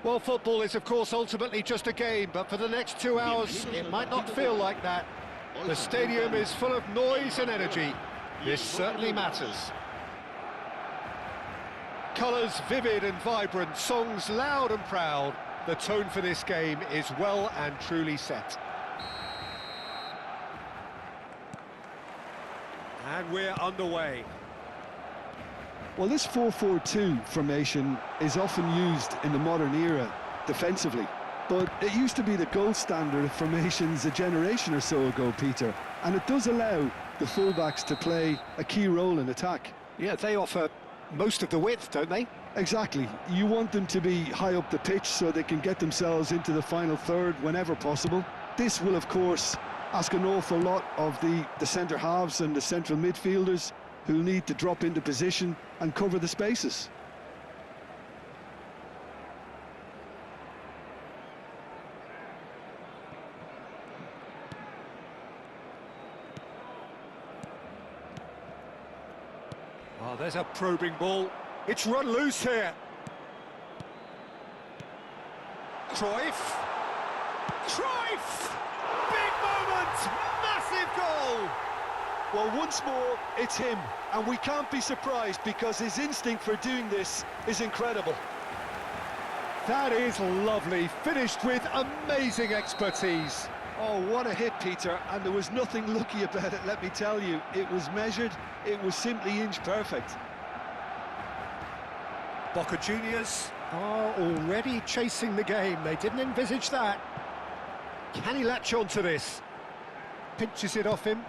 Well, football is, of course, ultimately just a game, but for the next 2 hours, it might not feel like that. The stadium is full of noise and energy. This certainly matters. Colours vivid and vibrant, songs loud and proud. The tone for this game is well and truly set. And we're underway. Well, this 4-4-2 formation is often used in the modern era defensively, but it used to be the gold standard of formations a generation or so ago, Peter, and it does allow the fullbacks to play a key role in attack. Yeah, they offer most of the width, don't they? Exactly. You want them to be high up the pitch so they can get themselves into the final third whenever possible. This will, of course, ask an awful lot of the centre halves and the central midfielders, who need to drop into position and cover the spaces. Oh, there's a probing ball. It's run loose here. Cruyff. Cruyff! Big moment! Massive goal! Well, once more, it's him, and we can't be surprised because his instinct for doing this is incredible. That is lovely, finished with amazing expertise. Oh, what a hit, Peter, and there was nothing lucky about it, let me tell you. It was measured, it was simply inch perfect. Boca Juniors are already chasing the game. They didn't envisage that. Can he latch on to this? Pinches it off him.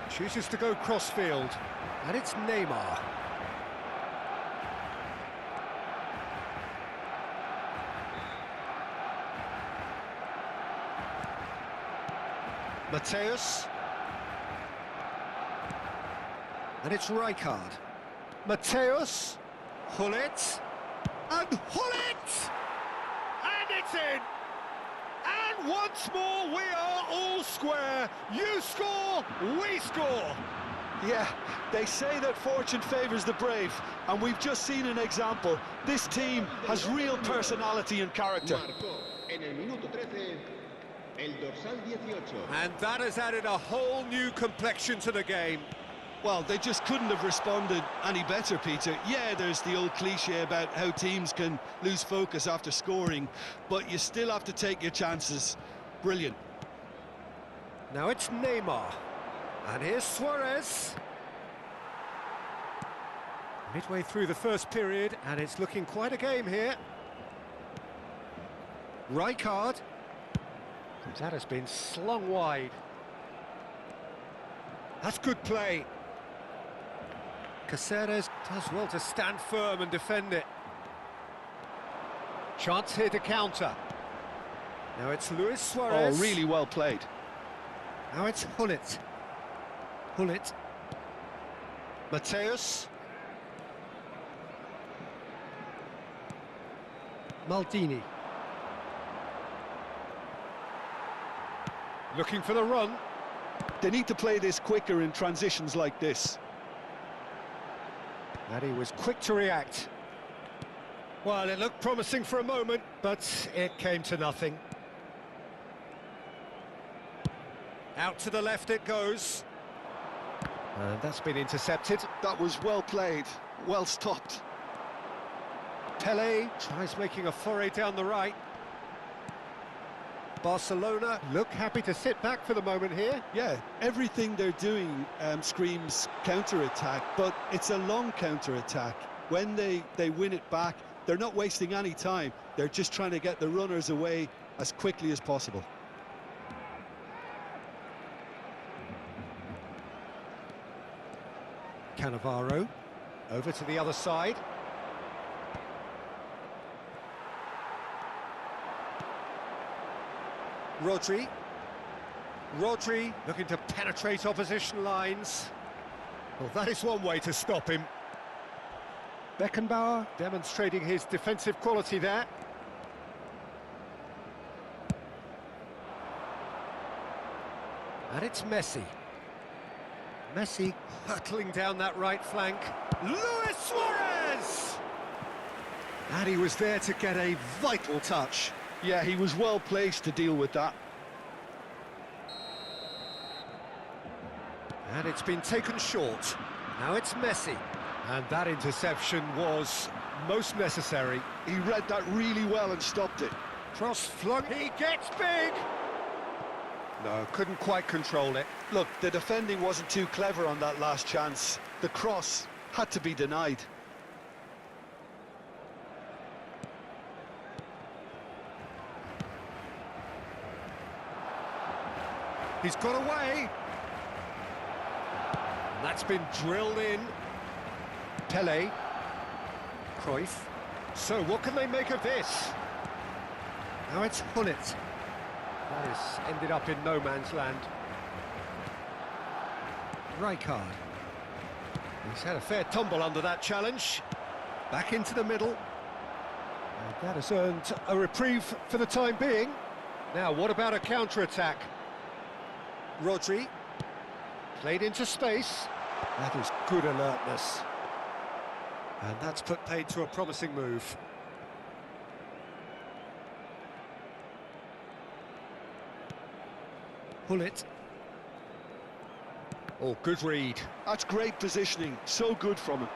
Chooses to go crossfield, and it's Neymar. Mateus. And it's Rijkaard. Mateus. Hullet. And Hullet! And it's in! And once more, we are all square. You score, we score. Yeah, they say that fortune favours the brave, and we've just seen an example. This team has real personality and character. And that has added a whole new complexion to the game. Well, they just couldn't have responded any better, Peter. Yeah, there's the old cliche about how teams can lose focus after scoring, but you still have to take your chances. Brilliant. Now it's Neymar. And here's Suarez. Midway through the first period, and it's looking quite a game here. Rijkaard. That has been slung wide. That's good play. Caceres does well to stand firm and defend it. Chance here to counter. Now it's Luis Suarez. Oh, really well played. Now it's Hullet. Hullet. Mateus. Maldini. Looking for the run. They need to play this quicker in transitions like this. And he was quick to react. Well, it looked promising for a moment, but it came to nothing. Out to the left it goes. And that's been intercepted. That was well played, well stopped. Pelé tries making a foray down the right. Barcelona look happy to sit back for the moment here. Yeah, everything they're doing screams counter-attack, but it's a long counter-attack. When they win it back, they're not wasting any time. They're just trying to get the runners away as quickly as possible. Cannavaro over to the other side. Rodri. Rodri looking to penetrate opposition lines. Well, that is one way to stop him. Beckenbauer demonstrating his defensive quality there. And it's Messi. Messi hurtling down that right flank. Luis Suarez! And he was there to get a vital touch. Yeah, he was well placed to deal with that. And it's been taken short. Now it's Messi. And that interception was most necessary. He read that really well and stopped it. Cross flung. He gets big! No, couldn't quite control it. Look, the defending wasn't too clever on that last chance. The cross had to be denied. He's got away. And that's been drilled in. Pele. Cruyff. So what can they make of this? Now it's Hullet. That has ended up in no man's land. Rijkaard. He's had a fair tumble under that challenge. Back into the middle. And that has earned a reprieve for the time being. Now, what about a counter-attack? Rodri. Played into space. That is good alertness. And that's put paid to a promising move. Hullet. Oh, good read. That's great positioning, so good from him.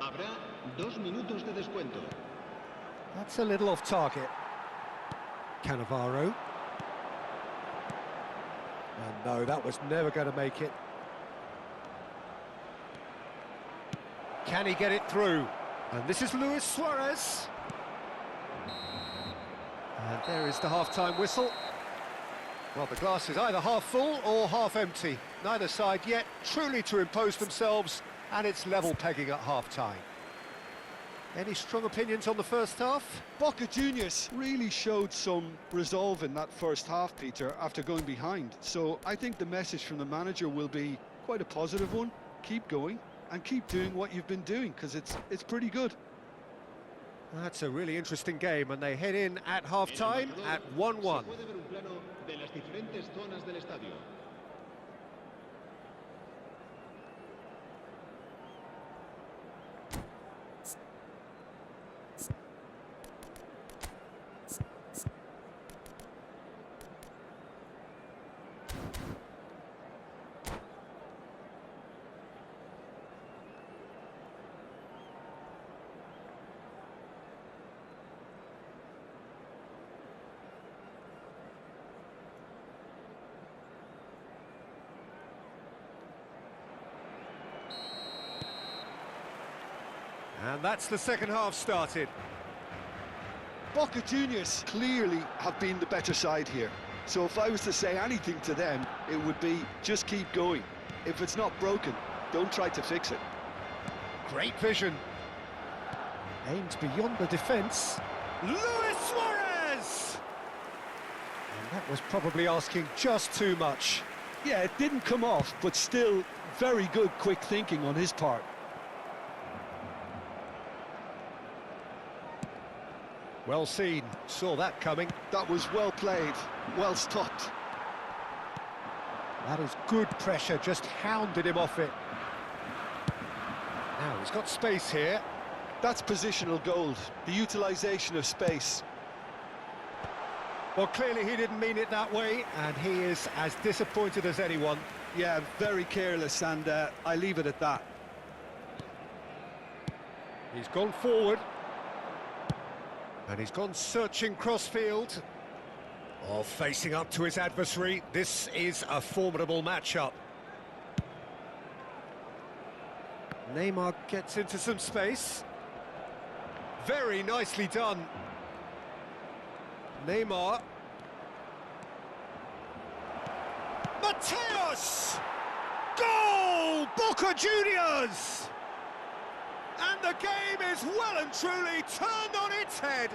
Habrá 2 minutos de descuento. That's a little off target. Cannavaro. And no, that was never going to make it. Can he get it through? And this is Luis Suarez. And there is the half-time whistle. Well, the glass is either half full or half empty. Neither side yet truly to impose themselves, and it's level pegging at half-time. Any strong opinions on the first half? Boca Juniors really showed some resolve in that first half, Peter, after going behind. So I think the message from the manager will be quite a positive one. Keep going and keep doing what you've been doing, because it's pretty good. That's a really interesting game, and they head in at half-time at 1-1. And that's the second half started. Boca Juniors clearly have been the better side here. So if I was to say anything to them, it would be just keep going. If it's not broken, don't try to fix it. Great vision. Aimed beyond the defence. Luis Suarez! And that was probably asking just too much. Yeah, it didn't come off, but still very good quick thinking on his part. Well seen, saw that coming. That was well played, well stopped. That is good pressure, just hounded him off it. Now he's got space here. That's positional gold, the utilisation of space. Well, clearly he didn't mean it that way, and he is as disappointed as anyone. Yeah, very careless, and I leave it at that. He's gone forward. And he's gone searching crossfield. Oh, facing up to his adversary. This is a formidable matchup. Neymar gets into some space. Very nicely done. Neymar. Mateus! Goal! Boca Juniors! And the game is well and truly turned on its head.